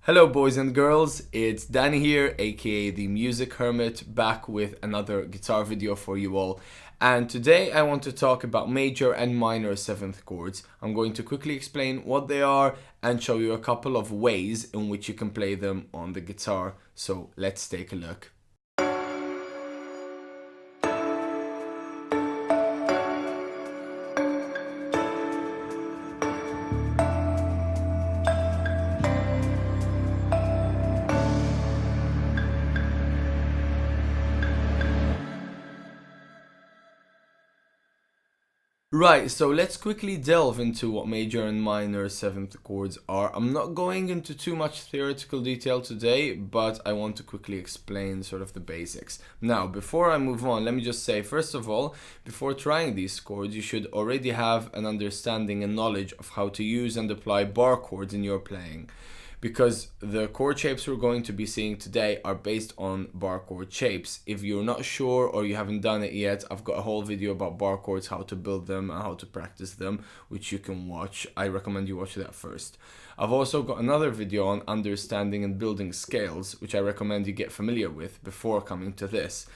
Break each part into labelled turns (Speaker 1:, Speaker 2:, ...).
Speaker 1: Hello boys and girls, it's Danny here, aka the Music Hermit, back with another guitar video for you all. And today I want to talk about major and minor 7th chords. I'm going to quickly explain what they are and show you a couple of ways in which you can play them on the guitar. So let's take a look. Right, so let's quickly delve into what major and minor 7th chords are. I'm not going into too much theoretical detail today, but I want to quickly explain sort of the basics. Now, before I move on, let me just say, first of all, before trying these chords, you should already have an understanding and knowledge of how to use and apply bar chords in your playing. Because the chord shapes we're going to be seeing today are based on bar chord shapes. If you're not sure or you haven't done it yet, I've got a whole video about bar chords, how to build them and how to practice them, which you can watch. I recommend you watch that first. I've also got another video on understanding and building scales, which I recommend you get familiar with before coming to this.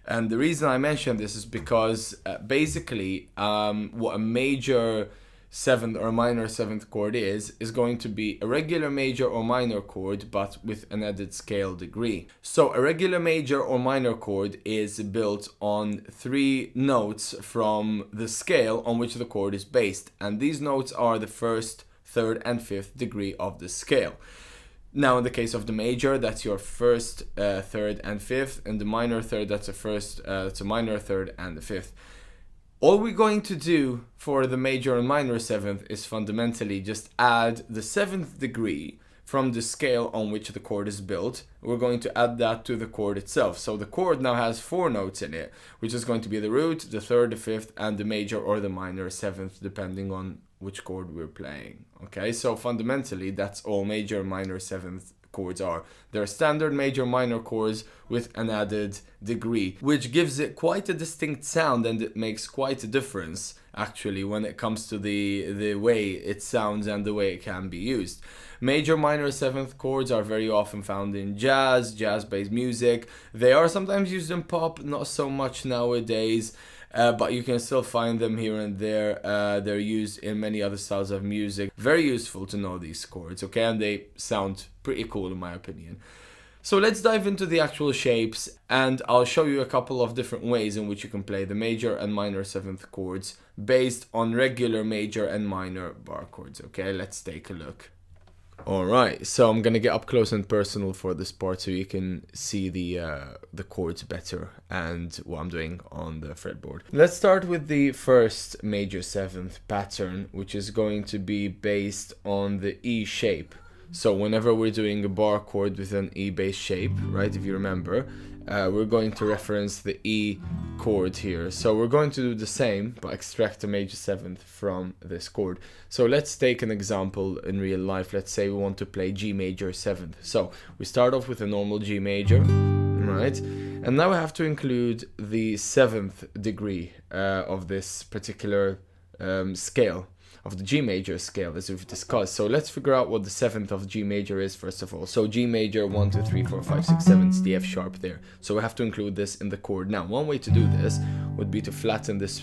Speaker 1: And the reason I mention this is because basically what a major 7th or minor 7th chord is going to be a regular major or minor chord but with an added scale degree. So a regular major or minor chord is built on 3 notes from the scale on which the chord is based, and these notes are the 1st, 3rd and 5th degree of the scale. Now in the case of the major, that's your 1st, 3rd and 5th, and the minor 3rd, that's a minor 3rd and the 5th. All we're going to do for the major and minor 7th is fundamentally just add the 7th degree from the scale on which the chord is built. We're going to add that to the chord itself. So the chord now has 4 notes in it, which is going to be the root, the 3rd, the 5th, and the major or the minor 7th, depending on which chord we're playing. Okay, so fundamentally that's all major and minor 7th chords are. They're standard major minor chords with an added degree, which gives it quite a distinct sound, and it makes quite a difference actually when it comes to the way it sounds and the way it can be used. Major minor 7th chords are very often found in jazz-based music. They are sometimes used in pop, not so much nowadays. But you can still find them here and there. They're used in many other styles of music. Very useful to know these chords, okay? And they sound pretty cool in my opinion. So let's dive into the actual shapes, and I'll show you a couple of different ways in which you can play the major and minor 7th chords based on regular major and minor bar chords, okay? Let's take a look. Alright, so I'm gonna get up close and personal for this part so you can see the chords better and what I'm doing on the fretboard. Let's start with the first major 7th pattern, which is going to be based on the E shape. So whenever we're doing a bar chord with an E bass shape, right, if you remember, we're going to reference the E chord here. So we're going to do the same, but extract a major 7th from this chord. So let's take an example in real life. Let's say we want to play G major 7th. So we start off with a normal G major, right? And now we have to include the 7th degree of this particular scale, of the G major scale, as we've discussed. So let's figure out what the 7th of G major is first of all. So G major, 1, 2, 3, 4, 5, 6, 7, it's the F sharp there. So we have to include this in the chord. Now, one way to do this would be to flatten this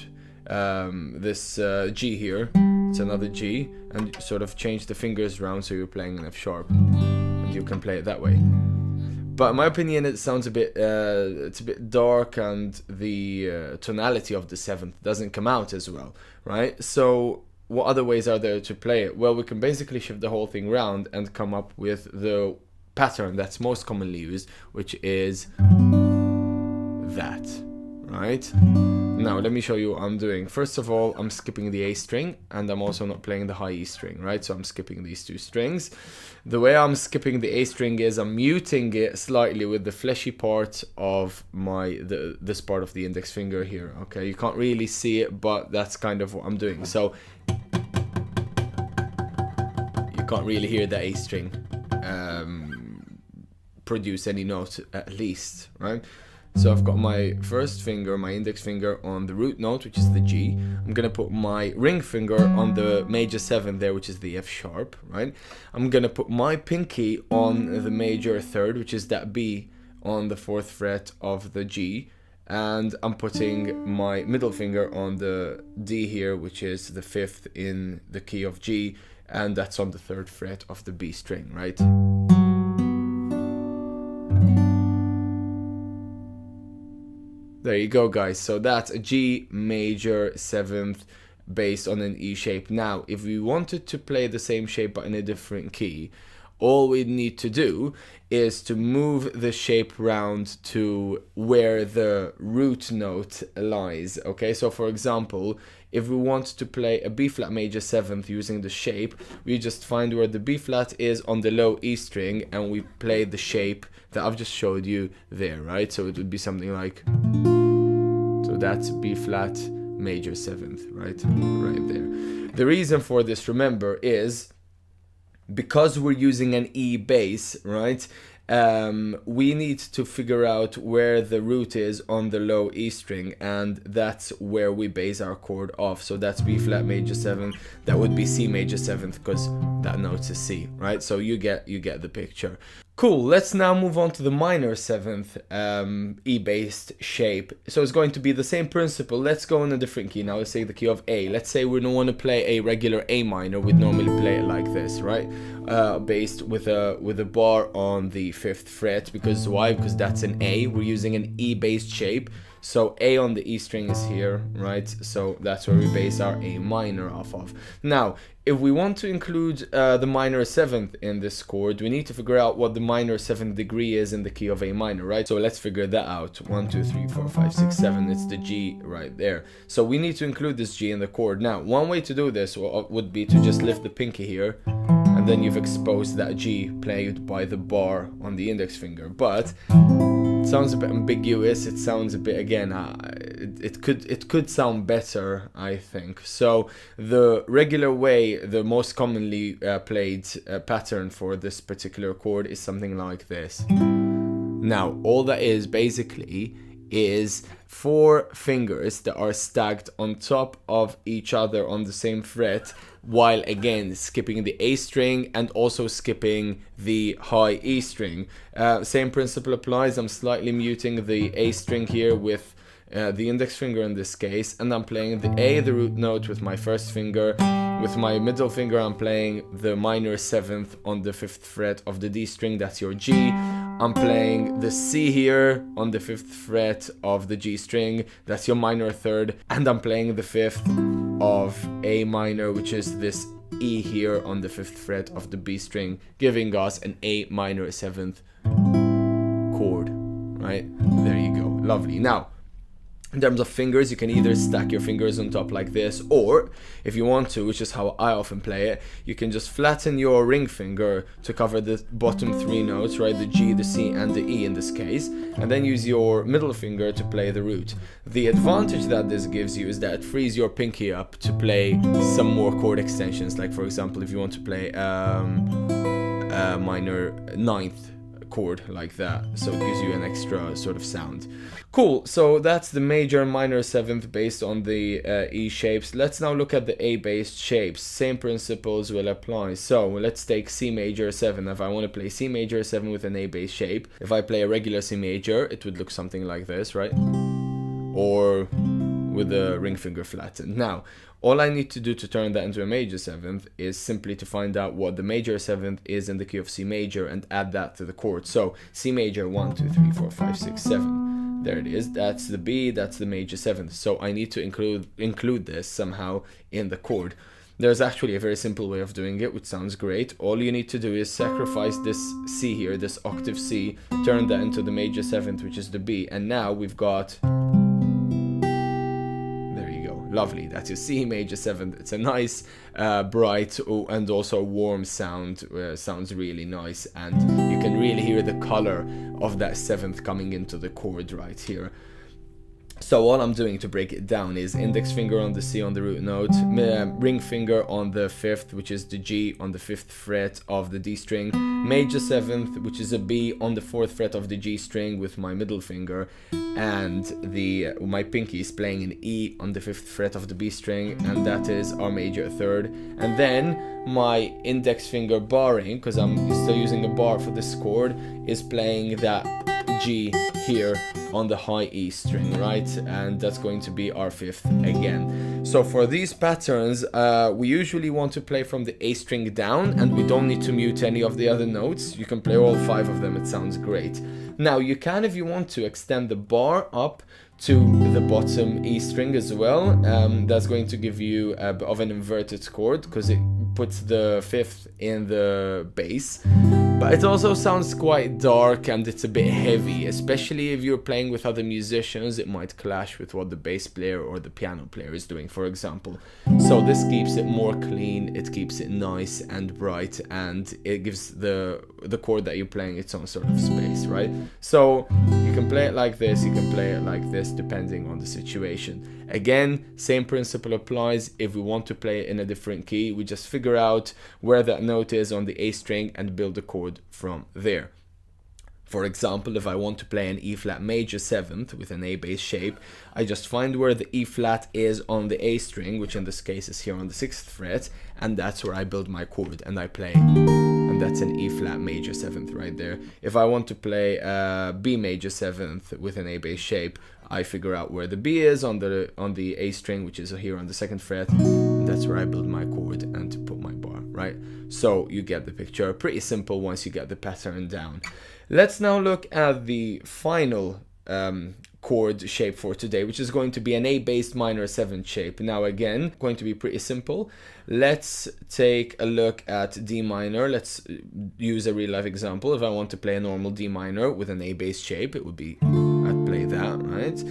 Speaker 1: G here. It's another G, and sort of change the fingers around so you're playing an F sharp, and you can play it that way. But in my opinion, it sounds a bit, it's a bit dark, and the tonality of the 7th doesn't come out as well, right? So what other ways are there to play it? Well, we can basically shift the whole thing around and come up with the pattern that's most commonly used, which is that, right? Now, let me show you what I'm doing. First of all, I'm skipping the A string, and I'm also not playing the high E string, right? So I'm skipping these 2 strings. The way I'm skipping the A string is I'm muting it slightly with the fleshy part of this part of the index finger here, okay? You can't really see it, but that's kind of what I'm doing. So you can't really hear the A string produce any note, at least, right? So I've got my first finger, my index finger on the root note, which is the G. I'm gonna put my ring finger on the major 7th there, which is the F sharp, right? I'm gonna put my pinky on the major 3rd, which is that B on the 4th fret of the G. And I'm putting my middle finger on the D here, which is the 5th in the key of G, and that's on the 3rd fret of the B string, right? There you go, guys. So that's a G major 7th based on an E shape. Now, if we wanted to play the same shape but in a different key, all we need to do is to move the shape round to where the root note lies. Okay, so for example, if we want to play a B flat major 7th using the shape, we just find where the B flat is on the low E string and we play the shape that I've just showed you there, right? So it would be something like, so that's B flat major 7th, right there. The reason for this, remember, is because we're using an E bass, right? We need to figure out where the root is on the low E string, and that's where we base our chord off. So that's B flat major 7th. That would be C major 7th because that note's a C, right? So you get the picture. Cool, let's now move on to the minor 7th E-based shape. So it's going to be the same principle. Let's go in a different key now. Let's say the key of A. Let's say we don't want to play a regular A minor. We'd normally play it like this, right? Based with a bar on the 5th fret. Because why? Because that's an A. We're using an E-based shape. So A on the E string is here, right? So that's where we base our A minor off of. Now, if we want to include the minor 7th in this chord, we need to figure out what the minor 7th degree is in the key of A minor, right? So let's figure that out. 1, 2, 3, 4, 5, 6, 7. It's the G right there. So we need to include this G in the chord. Now, one way to do this would be to just lift the pinky here, and then you've exposed that G played by the bar on the index finger. But it sounds a bit ambiguous. It sounds a bit, again, it could sound better, I think. So the regular way, the most commonly played pattern for this particular chord is something like this. Now, all that is basically is 4 fingers that are stacked on top of each other on the same fret, while again skipping the A string and also skipping the high E string. Same principle applies. I'm slightly muting the A string here with the index finger in this case, and I'm playing the A, the root note, with my first finger. With my middle finger, I'm playing the minor 7th on the 5th fret of the D string, that's your G. I'm playing the C here on the 5th fret of the G string, that's your minor 3rd, and I'm playing the 5th of A minor, which is this E here on the 5th fret of the B string, giving us an A minor 7th chord, right? There you go, lovely. Now, in terms of fingers, you can either stack your fingers on top like this, or if you want to, which is how I often play it, you can just flatten your ring finger to cover the bottom 3 notes, right? The G, the C, and the E in this case, and then use your middle finger to play the root. The advantage that this gives you is that it frees your pinky up to play some more chord extensions, like for example, if you want to play minor 9th chord like that, so it gives you an extra sort of sound. Cool, so that's the major and minor 7th based on the E shapes. Let's now look at the A based shapes. Same principles will apply. So let's take C major 7. If I want to play C major 7 with an A based shape, if I play a regular C major, it would look something like this, right? Or with the ring finger flattened. Now, all I need to do to turn that into a major 7th is simply to find out what the major 7th is in the key of C major and add that to the chord. So C major, 1, 2, 3, 4, 5, 6, 7. There it is. That's the B, that's the major 7th. So I need to include this somehow in the chord. There's actually a very simple way of doing it, which sounds great. All you need to do is sacrifice this C here, this octave C, turn that into the major 7th, which is the B, and now we've got... Lovely, that's your C major 7th. It's a nice, bright, and also warm sound. Sounds really nice, and you can really hear the color of that 7th coming into the chord right here. So all I'm doing to break it down is index finger on the C on the root note, ring finger on the 5th, which is the G on the 5th fret of the D string, major 7th, which is a B on the 4th fret of the G string with my middle finger, and my pinky is playing an E on the 5th fret of the B string, and that is our major 3rd. And then my index finger barring, because I'm still using a bar for this chord, is playing that G here on the high E string, right? And that's going to be our 5th again. So for these patterns, we usually want to play from the A string down, and we don't need to mute any of the other notes. You can play all 5 of them, it sounds great. Now you can, if you want to, extend the bar up to the bottom E string as well. That's going to give you a bit of an inverted chord because it puts the 5th in the bass. But it also sounds quite dark and it's a bit heavy, especially if you're playing with other musicians. It might clash with what the bass player or the piano player is doing, for example. So this keeps it more clean, it keeps it nice and bright, and it gives the chord that you're playing its own sort of space, right? So you can play it like this, you can play it like this, depending on the situation. Again, same principle applies. If we want to play it in a different key, we just figure out where that note is on the A string and build a chord from there. For example, if I want to play an E flat major 7th with an A bass shape, I just find where the E flat is on the A string, which in this case is here on the 6th fret, and that's where I build my chord and I play. And that's an E flat major 7th right there. If I want to play B major 7th with an A bass shape, I figure out where the B is on the A string, which is here on the 2nd fret, and that's where I build my chord and put my bar, right? So you get the picture. Pretty simple once you get the pattern down. Let's now look at the final chord shape for today, which is going to be an A-based minor 7th shape. Now again, going to be pretty simple. Let's take a look at D minor. Let's use a real life example. If I want to play a normal D minor with an A-based shape, it would be, I'd play that, right?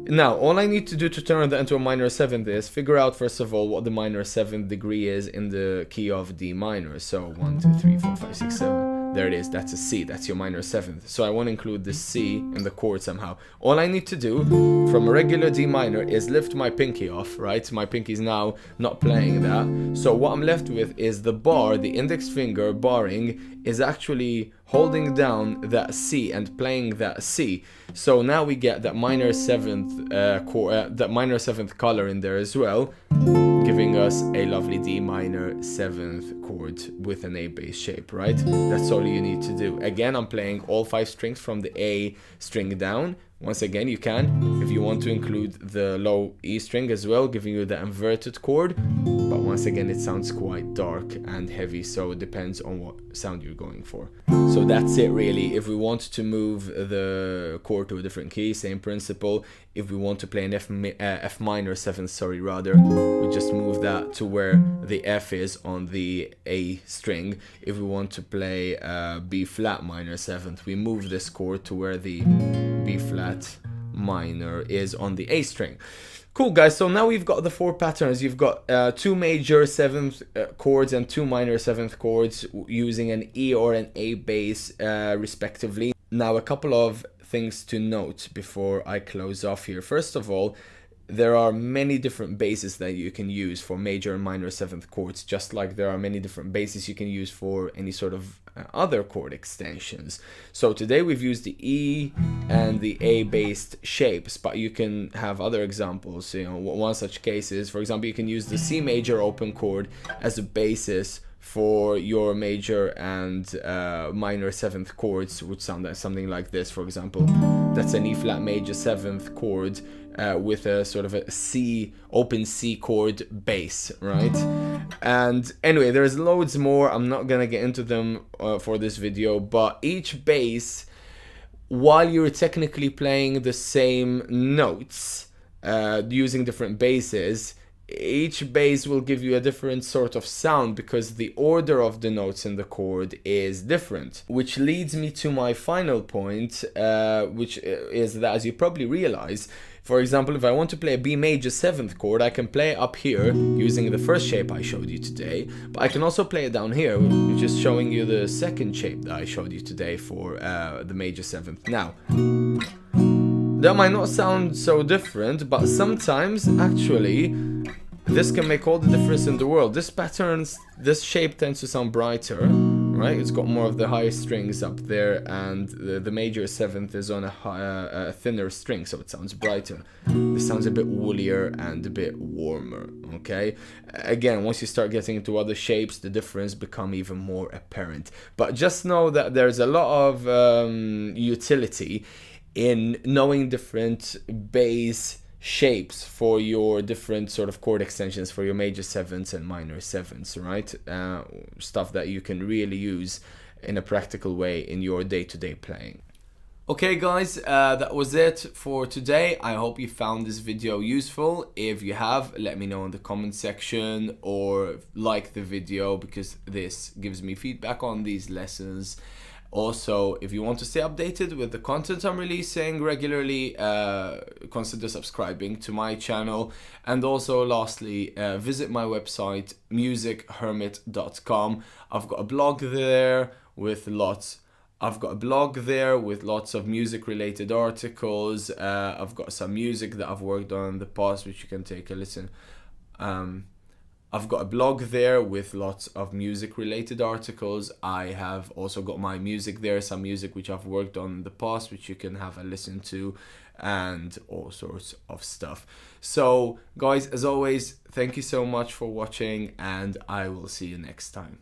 Speaker 1: Now, all I need to do to turn that into a minor 7th is figure out, first of all, what the minor 7th degree is in the key of D minor. So 1, 2, 3, 4, 5, 6, 7. There it is, that's a C, that's your minor 7th. So I want to include the C in the chord somehow. All I need to do from a regular D minor is lift my pinky off, right? My pinky's now not playing that. So what I'm left with is the bar, the index finger barring, is actually holding down that C and playing that C. So now we get that minor 7th chord, that minor 7th color in there as well, giving us a lovely D minor 7th chord with an A bass shape, right? That's all you need to do. Again, I'm playing all 5 strings from the A string down. Once again, you can, if you want to include the low E string as well, giving you the inverted chord. But once again, it sounds quite dark and heavy, so it depends on what sound you're going for. So that's it really. If we want to move the chord to a different key, same principle. If we want to play an F minor 7th, we just move that to where the F is on the A string. If we want to play B flat minor 7th, we move this chord to where the B flat minor is on the A string. Cool guys, so now we've got the 4 patterns. You've got 2 major 7th chords and 2 minor 7th chords using an E or an A bass respectively. Now a couple of things to note before I close off here. First of all, there are many different basses that you can use for major and minor 7th chords, just like there are many different basses you can use for any sort of other chord extensions. So today we've used the E and the A based shapes, but you can have other examples. You know, one such case is, for example, you can use the C major open chord as a basis for your major and minor 7th chords, would sound like something like this, for example. That's an E flat major 7th chord with a sort of a C, open C chord bass, right? And anyway, there's loads more. I'm not gonna get into them for this video, but each bass, while you're technically playing the same notes using different basses, each bass will give you a different sort of sound because the order of the notes in the chord is different. Which leads me to my final point, which is that, as you probably realize, for example, if I want to play a B major 7th chord, I can play up here using the first shape I showed you today, but I can also play it down here, which is showing you the second shape that I showed you today for the major 7th. Now, That might not sound so different, but sometimes actually this can make all the difference in the world. This shape tends to sound brighter, right? It's got more of the high strings up there, and the major seventh is on a thinner string, so it sounds brighter. This sounds a bit woolier and a bit warmer, okay? Again, once you start getting into other shapes, the difference become even more apparent. But just know that there's a lot of utility in knowing different bass shapes for your different sort of chord extensions for your major sevenths and minor sevenths, right? Stuff that you can really use in a practical way in your day-to-day playing. Okay guys, that was it for today. I hope you found this video useful. If you have, let me know in the comment section, or like the video, because this gives me feedback on these lessons. Also, if you want to stay updated with the content I'm releasing regularly, consider subscribing to my channel. And also, lastly, visit my website, musichermit.com. I've got a blog there with lots of music-related articles. I've got some music that I've worked on in the past, which you can take a listen. I've got a blog there with lots of music-related articles. I have also got my music there, some music which I've worked on in the past, which you can have a listen to, and all sorts of stuff. So, guys, as always, thank you so much for watching, and I will see you next time.